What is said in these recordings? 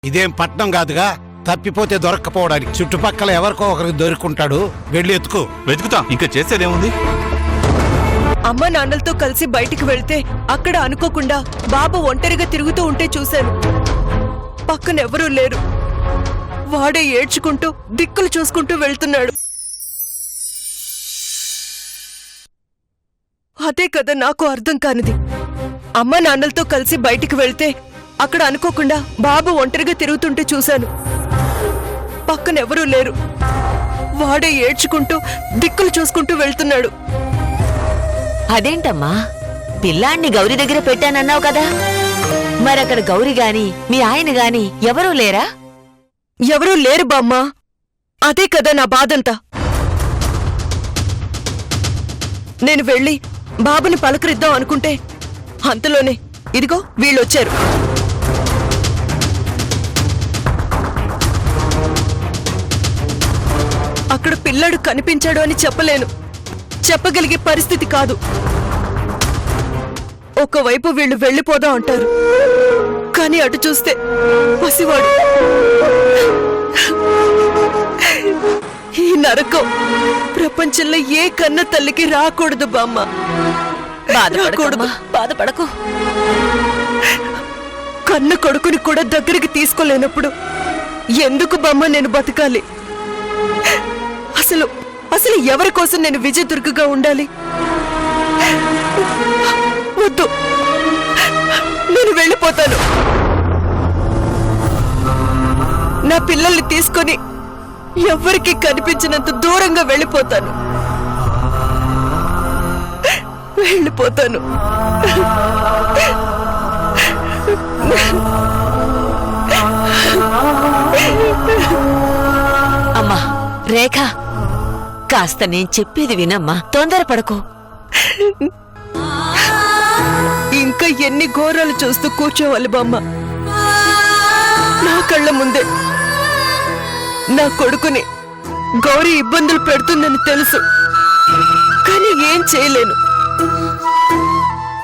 ఇదేం పట్నం కాదుగా తప్పిపోతే దొరక్కపోవడానికి చుట్టుపక్కల ఎవరికో ఒకరికి దొరుకుంటాడు. వెళ్ళి ఎత్తుకో. వెతుకుతా, ఇంకా చేసేదేముంది? అమ్మ నాన్నలతో కలిసి బయటికి వెళ్తే అక్కడ అనుకోకుండా బాబు ఒంటరిగా తిరుగుతూ ఉంటే చూశాను. పక్కనెవరూ లేరు. వాడే ఏడ్చుకుంటూ దిక్కులు చూసుకుంటూ వెళ్తున్నాడు. అదే కదా నాకు అర్థం కానిది. అమ్మ నాన్నలతో కలిసి బయటికి వెళ్తే అక్కడ అనుకోకుండా బాబు ఒంటరిగా తిరుగుతుంటే చూశాను. పక్కనెవరూ లేరు. వాడే ఏడ్చుకుంటూ దిక్కులు చూసుకుంటూ వెళ్తున్నాడు. అదేంటమ్మా, పిల్లాన్ని గౌరీ దగ్గర పెట్టానన్నావు కదా, మరక్కడ గౌరీ గాని మీ ఆయన గాని ఎవరూ లేరా? ఎవరూ లేరు బామ్మ. అదే కదా నా బాధంతా. నేను వెళ్ళి బాబుని పలకరిద్దాం అనుకుంటే అంతలోనే ఇదిగో వీళ్ళొచ్చారు. అక్కడ పిల్లాడు కనిపించాడు అని చెప్పలేను, చెప్పగలిగే పరిస్థితి కాదు. ఒకవైపు వీళ్ళు వెళ్ళిపోదాం అంటారు, కానీ అటు చూస్తే పసివాడు. ఈ నరకం ప్రపంచంలో ఏ కన్న తల్లికి రాకూడదు బామ్మ. బాధపడకూడదు, బాధపడకు. కన్న కొడుకుని కూడా దగ్గరికి తీసుకోలేనప్పుడు ఎందుకు బామ్మ నేను బతకాలి? అసలు అసలు ఎవరి కోసం నేను విజయదుర్గగా ఉండాలి? వద్దు, నేను వెళ్ళిపోతాను. నా పిల్లల్ని తీసుకొని ఎవరికి కనిపించినంత దూరంగా వెళ్ళిపోతాను. వెళ్ళిపోతాను. అమ్మా రేఖ, కాస్త నేను చెప్పేది వినమ్మా, తొందరపడకు. ఇంకా ఎన్ని ఘోరాలు చూస్తూ కూర్చోవాలి బామ్మ? నా కళ్ళ ముందే నా కొడుకుని గౌరీ ఇబ్బందులు పెడుతుందని తెలుసు, కానీ ఏం చేయలేను.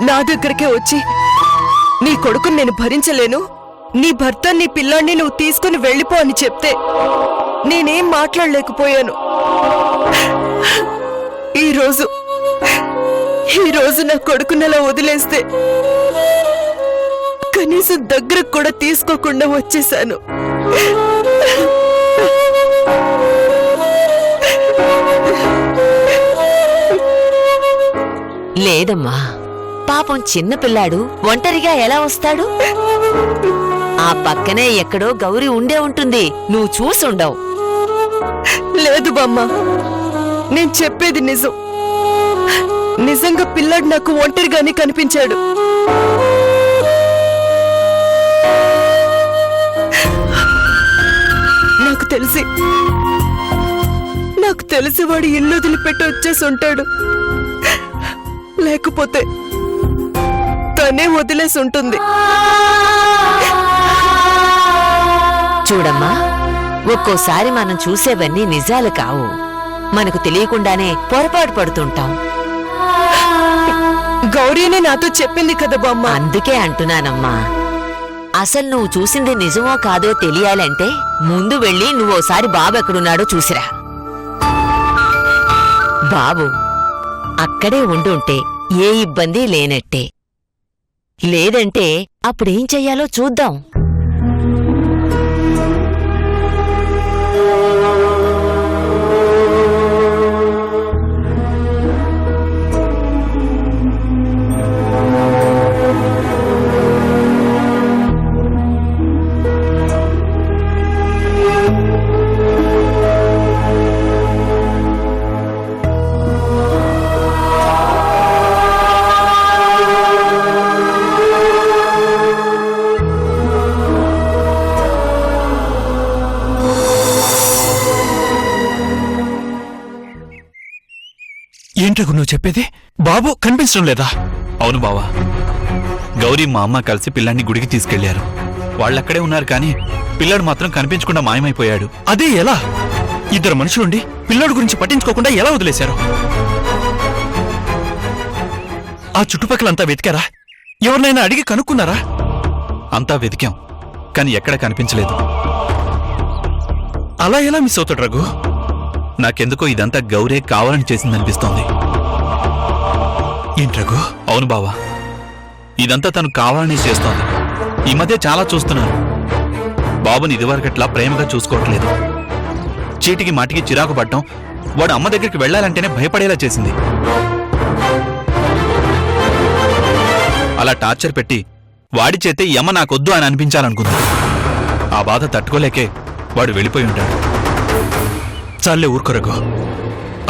నా దగ్గరికే వచ్చి నీ కొడుకుని నేను భరించలేను, నీ భర్త నీ పిల్లాన్ని నువ్వు తీసుకుని వెళ్ళిపో అని చెప్తే నేనేం మాట్లాడలేకపోయాను. ఈరోజు నా కొడుకునలా వదిలేస్తే కనీసం దగ్గరకు కూడా తీసుకోకుండా వచ్చేశాను. లేదమ్మా, పాపం చిన్నపిల్లాడు ఒంటరిగా ఎలా వస్తాడు? ఆ పక్కనే ఎక్కడో గౌరీ ఉండే ఉంటుంది, నువ్వు చూసుండవు. లేదు బామ్మ, నేను చెప్పేది నిజం. నిజంగా పిల్లాడు నాకు ఒంటరిగానే కనిపించాడు. నాకు తెలిసి వాడు ఇల్లు వదిలిపెట్టి వచ్చేసి ఉంటాడు, లేకపోతే తనే వదిలేసి ఉంటుంది. చూడమ్మా, ఒక్కోసారి మనం చూసేవన్నీ నిజాలు కావు, మనకు తెలియకుండానే పొరపాటు పడుతుంటాం. గౌరీనే నాతో చెప్పింది కదా బామ్మ. అందుకే అంటున్నానమ్మా, అసలు నువ్వు చూసింది నిజమో కాదో తెలియాలంటే ముందు వెళ్ళి నువ్వోసారి బాబు ఎక్కడున్నాడో చూసిరా. బాబు అక్కడే ఉండుంటే ఏ ఇబ్బంది లేనట్టే. లేదంటే అప్పుడేం చెయ్యాలో చూద్దాం. ఏంటకు నువ్వు చెప్పేది? బాబు కనిపించడం లేదా? అవును బావా, గౌరీ మా అమ్మ కలిసి పిల్లాన్ని గుడికి తీసుకెళ్లారు. వాళ్ళక్కడే ఉన్నారు, కానీ పిల్లాడు మాత్రం కనిపించకుండా మాయమైపోయాడు. అదే ఎలా? ఇద్దరు మనుషులుండి పిల్లాడు గురించి పట్టించుకోకుండా ఎలా వదిలేశారు? ఆ చుట్టుపక్కలంతా వెతికారా? ఎవరినైనా అడిగి కనుక్కున్నారా? అంతా వెతికాం, కానీ ఎక్కడ కనిపించలేదు. అలా ఎలా మిస్ అవుతాడు రఘు? నాకెందుకో ఇదంతా గౌరే కావాలని చేసిందనిపిస్తోంది. ఏంటి రఘు? అవును బావా, ఇదంతా తను కావాలని చేస్తోంది. ఈ మధ్య చాలా చూస్తున్నాను. బాబుని ఇదివరకట్లా ప్రేమగా చూసుకోవట్లేదు. చీటికి మాటికి చిరాకు పడ్డం, వాడు అమ్మ దగ్గరికి వెళ్లాలంటేనే భయపడేలా చేసింది. అలా టార్చర్ పెట్టి వాడి చేతే ఈ అమ్మ నాకొద్దు అని అనిపించాలనుకుంది. ఆ బాధ తట్టుకోలేకే వాడు వెళ్ళిపోయి ఉంటాడు. చాలే ఊరుకో రఘు.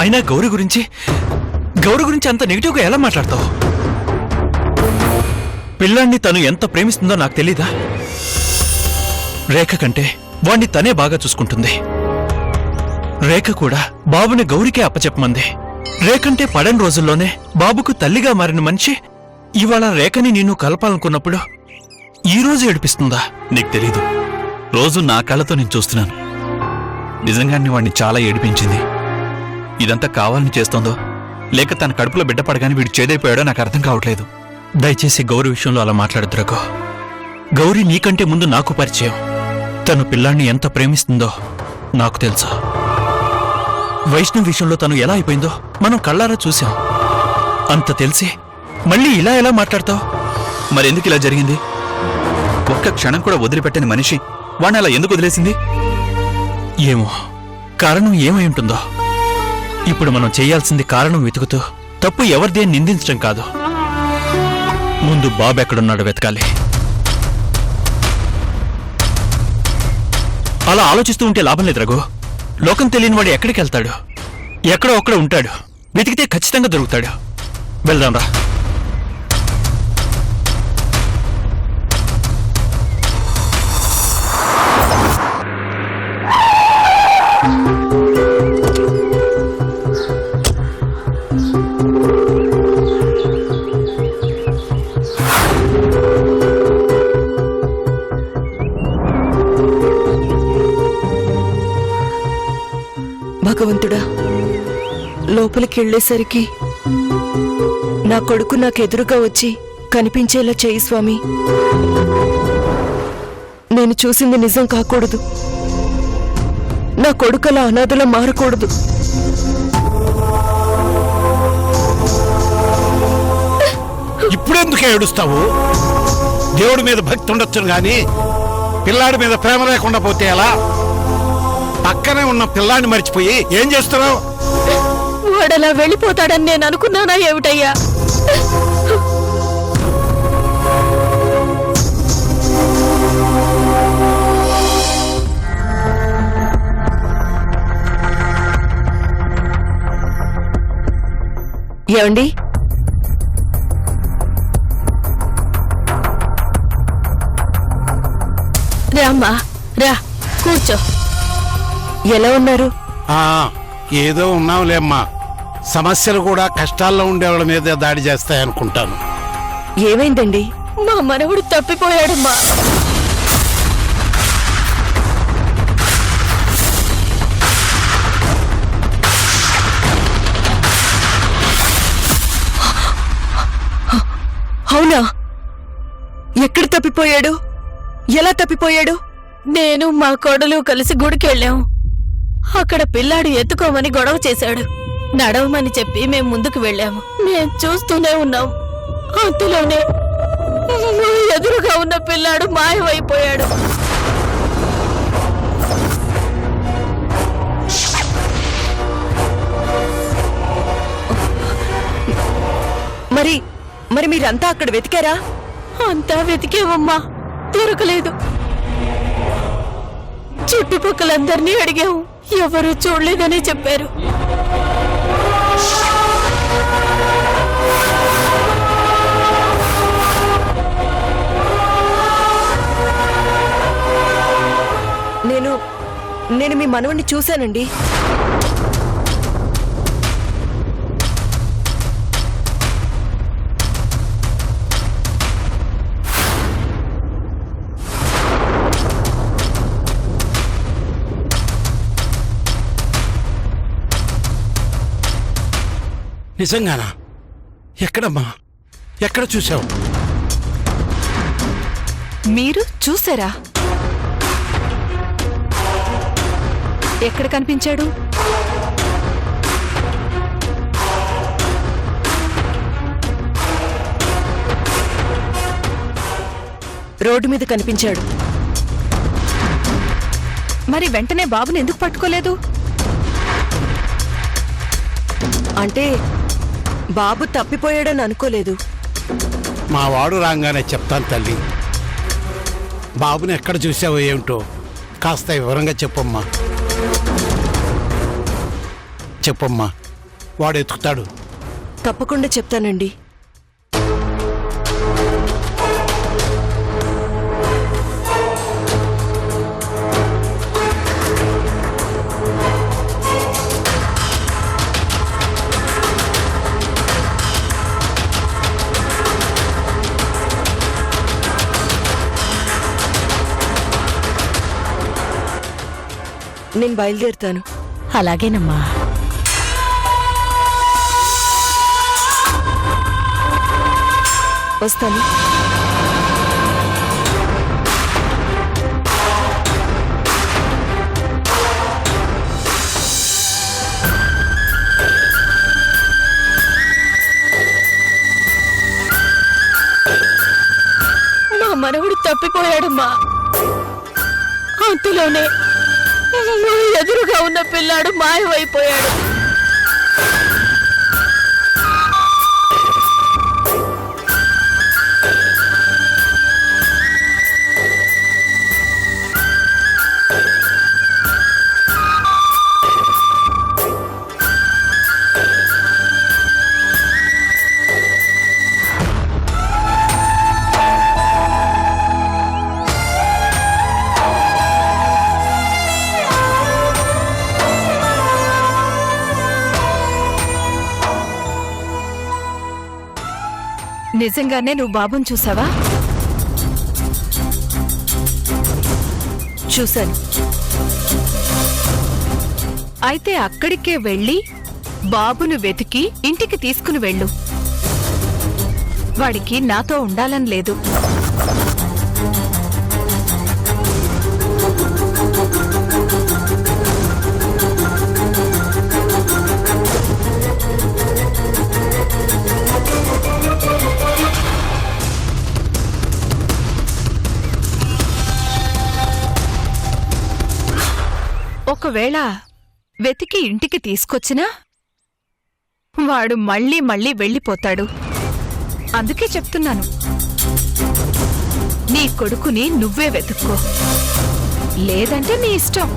అయినా గౌరీ గురించి అంత నెగిటివ్గా ఎలా మాట్లాడతావు? పిల్లాన్ని తను ఎంత ప్రేమిస్తుందో నాకు తెలీదా? రేఖ కంటే వాణ్ణి తనే బాగా చూసుకుంటుంది. రేఖ కూడా బాబుని గౌరీకే అప్పచెప్పమంది. రేకంటే పడని రోజుల్లోనే బాబుకు తల్లిగా మారిన మనిషి ఇవాళ రేఖని నిన్ను కలపాలనుకున్నప్పుడు ఈ రోజు ఏడిపిస్తుందా? నీకు తెలీదు. రోజు నా కళ్ళతో నేను చూస్తున్నాను. నిజంగానే వాణ్ణి చాలా ఏడిపించింది. ఇదంతా కావాలని చేస్తోందో లేక తన కడుపులో బిడ్డ పడగానే వీడు చేదైపోయాడో నాకు అర్థం కావట్లేదు. దయచేసి గౌరీ విషయంలో అలా మాట్లాడద్దు రఘు. గౌరీ నీకంటే ముందు నాకు పరిచయం. తను పిల్లాన్ని ఎంత ప్రేమిస్తుందో నాకు తెలుసు. వైష్ణవ్ విషయంలో తను ఎలా అయిపోయిందో మనం కళ్ళారా చూశాం. అంత తెలిసి మళ్ళీ ఇలా ఎలా మాట్లాడతావు? మరెందుకు ఇలా జరిగింది? ఒక్క క్షణం కూడా వదిలిపెట్టని మనిషి వాణ్ణి అలా ఎందుకు వదిలేసింది? ఏమో, కారణం ఏమై ఉంటుందో. ఇప్పుడు మనం చేయాల్సింది కారణం వెతుకుతూ తప్పు ఎవరిదే నిందించడం కాదు. ముందు బాబు ఎక్కడున్నాడో వెతకాలి. అలా ఆలోచిస్తూ ఉంటే లాభం లేదు రఘు. లోకం తెలియని వాడు ఎక్కడికి వెళ్తాడు? ఎక్కడో ఒక్కడ ఉంటాడు. వెతికితే ఖచ్చితంగా దొరుకుతాడు. వెళ్దాంరా. భగవంతుడా, లోపలికి వెళ్లేసరికి నా కొడుకు నాకెదురుగా వచ్చి కనిపించేలా చేయి స్వామి. నేను చూసింది నిజం కాకూడదు. నా కొడుకలా అనాథలా మారకూడదు. ఇప్పుడెందుకు ఏడుస్తావు? దేవుడి మీద భక్తి ఉండొచ్చును గాని పిల్లాడి మీద ప్రేమ లేకుండా పోతే ఎలా? పక్కనే ఉన్న పిల్లాన్ని మర్చిపోయి ఏం చేస్తున్నావు? వాడలా వెళ్ళిపోతాడని నేను అనుకున్నానా ఏమిటయ్యా? ఏమండి, రామ్మా రా, కూర్చో. ఎలా ఉన్నారు? ఏదో ఉన్నాంలేమ్మా. సమస్యలు కూడా కష్టాల్లో ఉండేవాళ్ళ మీద దాడి చేస్తాయనుకుంటాను. ఏమైందండి? మా మనవుడు తప్పిపోయాడమ్మా. అవునా? ఎక్కడ తప్పిపోయాడు? ఎలా తప్పిపోయాడు? నేను మా కోడలు కలిసి గుడికి వెళ్ళాం. అక్కడ పిల్లాడు ఎత్తుకోమని గొడవ చేశాడు. నడవమని చెప్పి మేం ముందుకు వెళ్ళాము. మేం చూస్తూనే ఉన్నాం. అంతలోనే మా ఎదురుగా ఉన్న పిల్లాడు మాయమైపోయాడు. మరి మీరంతా అక్కడ వెతికారా? అంతా వెతికేవమ్మా, దొరకలేదు. చుట్టుపక్కలందరినీ అడిగాము, ఎవరూ చూడలేదని చెప్పారు. నేను మీ మనవణ్ణి చూశానండి. నిజంగానా? ఎక్కడమ్మా? ఎక్కడ చూసావు? మీరు చూసారా? ఎక్కడ కనిపించాడు? రోడ్డు మీద కనిపించాడు. మరి వెంటనే బాబుని ఎందుకు పట్టుకోలేదు? అంటే బాబు తప్పిపోయాడని అనుకోలేదు. మా వాడు రాగానే చెప్తాను తల్లి. బాబుని ఎక్కడ చూసావో ఏమిటో కాస్త వివరంగా చెప్పమ్మా. చెప్పమ్మా, వాడు ఎతుకుతాడు. తప్పకుండా చెప్తానండి. నేను బయలుదేరుతాను. అలాగేనమ్మా. వస్తాను. మా మనవుడు తప్పిపోయాడమ్మా. అంతలోనే ఎదురుగా ఉన్న పిల్లాడు మాయమైపోయాడు. నిజంగానే నువ్వు బాబుని చూసావా? చూశాను. అయితే అక్కడికే వెళ్ళి బాబును వెతికి ఇంటికి తీసుకుని వెళ్ళు. వాడికి నాతో ఉండాలని లేదు. ఒకవేళ వెతికి ఇంటికి తీసుకొచ్చినా వాడు మళ్ళీ మళ్ళీ వెళ్ళిపోతాడు. అందుకే చెప్తున్నాను, నీ కొడుకుని నువ్వే వెతుక్కో, లేదంటే నీ ఇష్టం.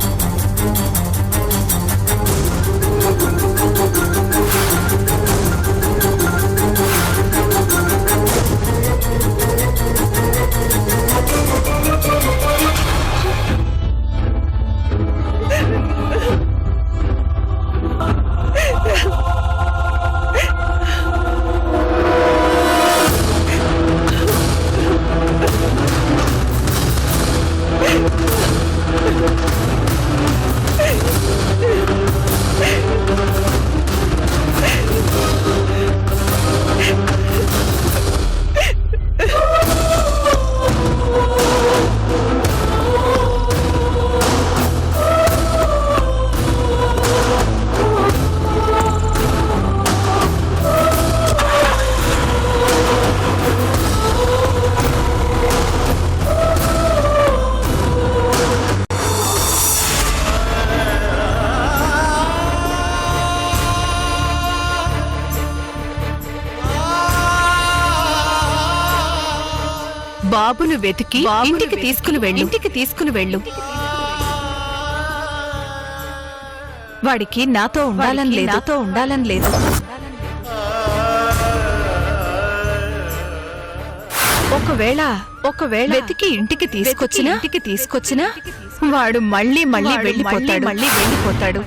బాబును వెతికి ఇంటికి తీసుకుని వెళ్ళు. వాడికి నాతో ఉండాలని లేదు. ఒకవేళ వెతికి ఇంటికి తీసుకొచ్చినా వాడు మళ్ళీ వెళ్ళిపోతాడు.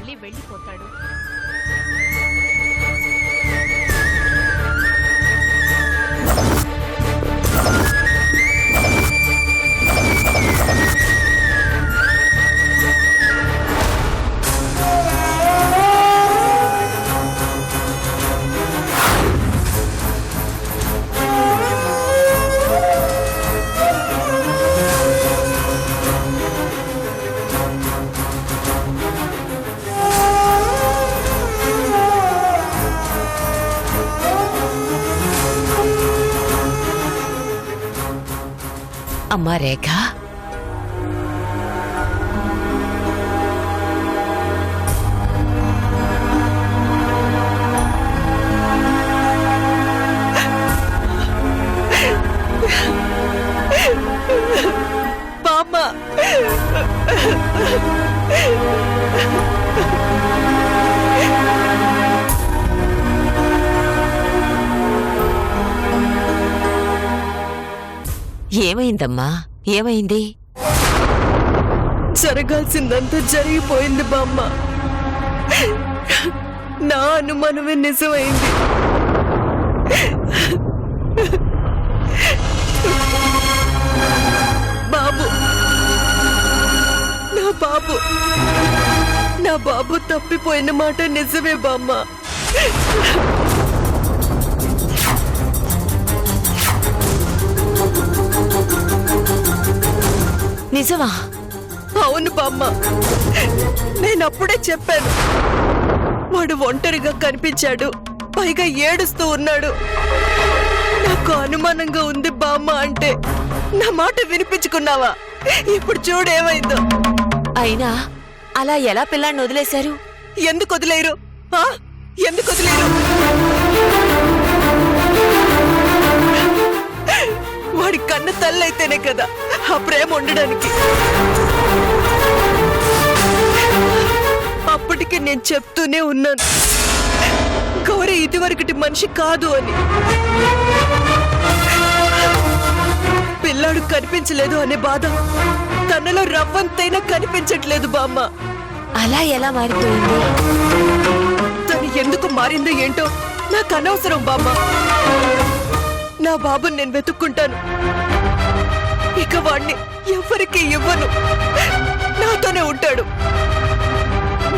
అమ్మా రేఖ, బామ్మ ఏమైందమ్మా? ఏమైంది? జరగాల్సిందంతా జరిగిపోయింది బామ్మ. నా అనుమానమే నిజమైంది. బాబు, నా బాబు, నా బాబు తప్పిపోయిన మాట నిజమే బామ్మ. నిజమా? అవును బామ్మ, నేనప్పుడే చెప్పాను. వాడు ఒంటరిగా కనిపించాడు, పైగా ఏడుస్తూ ఉన్నాడు. నాకు అనుమానంగా ఉంది బామ్మ అంటే నా మాట వినిపించుకున్నావా? ఇప్పుడు చూడేమైందో. అయినా అలా ఎలా పిల్లాన్ని వదిలేశారు? ఎందుకు వదిలేరు? ఎందుకు వదిలేరు? వాడి కన్న తల్లైతేనే కదా ఆ ప్రేమ ఉండడానికి. అప్పటికి నేను చెప్తూనే ఉన్నాను, గౌరీ ఇదివరకటి మనిషి కాదు అని. పిల్లాడు కనిపించలేదు అనే బాధ తనలో రవ్వంతైనా కనిపించట్లేదు బామ్మ. అలా ఎలా మారిపోయింది? తను ఎందుకు మారిందో ఏంటో నాకు అనవసరం బామ్మ. నా బాబుని నేను వెతుక్కుంటాను. ఇక వాణ్ణి ఎవరికి ఇవ్వను. నాతోనే ఉంటాడు.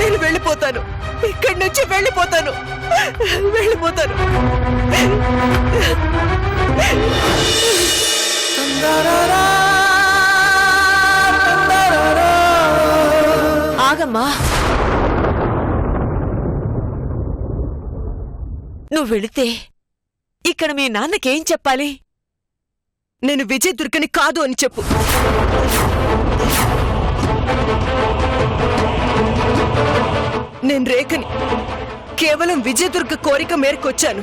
నేను వెళ్ళిపోతాను, ఇక్కడి నుంచి వెళ్ళిపోతాను. ఆగమ్మా, నువ్వు వెళితే ఇక్కడ మీ నాన్నకేం చెప్పాలి? నేను విజయ్ దుర్గని కాదు అని చెప్పు. నేను రేఖని, కేవలం విజయదుర్గ కోరిక మేరకు వచ్చాను,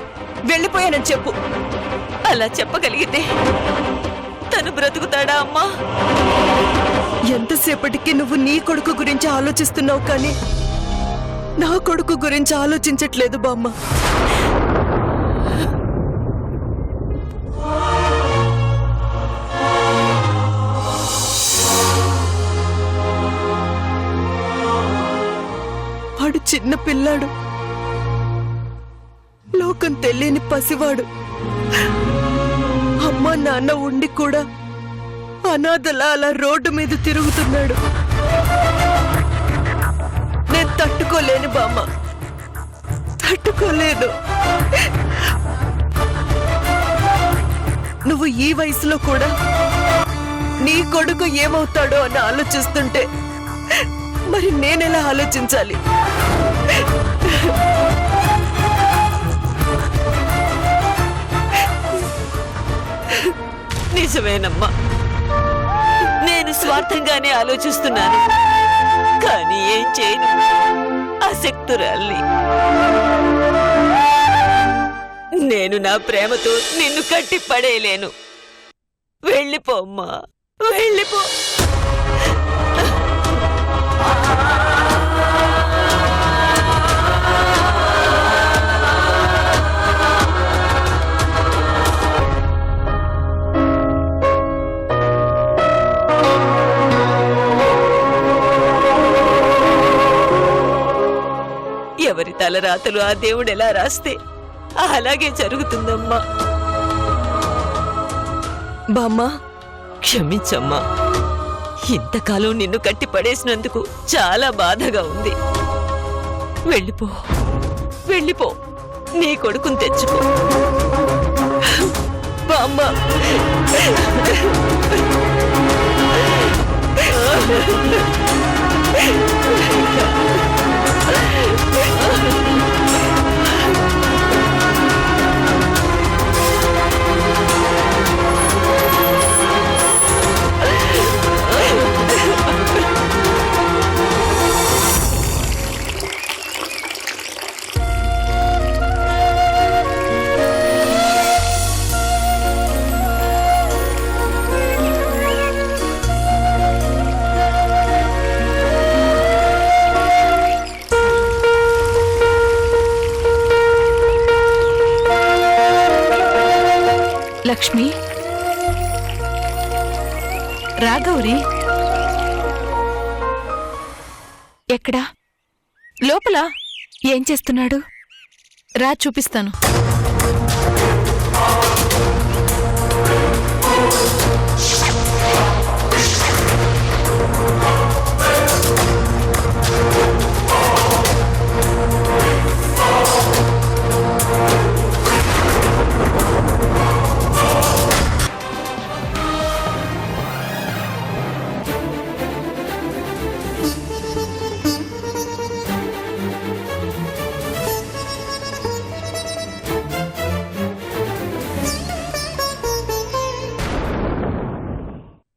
వెళ్ళిపోయానని చెప్పు. అలా చెప్పగలిగితే తను బ్రతుకుతాడా అమ్మా? ఎంతసేపటికి నువ్వు నీ కొడుకు గురించి ఆలోచిస్తున్నావు కానీ నా కొడుకు గురించి ఆలోచించట్లేదు బామ్మ. వాడు చిన్న పిల్లాడు, లోకం తెలియని పసివాడు. అమ్మ నాన్న ఉండి కూడా అనాథలా అలా రోడ్డు మీద తిరుగుతున్నాడు. నేను తట్టుకోలేను బామ్మ, తట్టుకోలేను. నువ్వు ఈ వయసులో కూడా నీ కొడుకు ఏమవుతాడో అని ఆలోచిస్తుంటే మరి నేనెలా ఆలోచించాలి? నిజమేనమ్మా, నేను స్వార్థంగానే ఆలోచిస్తున్నాను. కానీ ఏం చేయను, ఆసక్తురాల్ని. నేను నా ప్రేమతో నిన్ను కట్టి పడేయలేను. వెళ్ళిపోమ్మా, వెళ్ళిపో. ఎవరి తలరాతలు ఆ దేవుడు ఎలా రాస్తే అలాగే జరుగుతుందమ్మా. బామ్మ, క్షమించమ్మా, ఇంతకాలం నిన్ను కట్టి పడేసినందుకు చాలా బాధగా ఉంది. వెళ్ళిపో, వెళ్ళిపో, నీ కొడుకుని తెచ్చుకో. బామ్మ, లక్ష్మి, రా గౌరీ. ఎక్కడా? లోపల. ఏం చేస్తున్నాడు? రా చూపిస్తాను.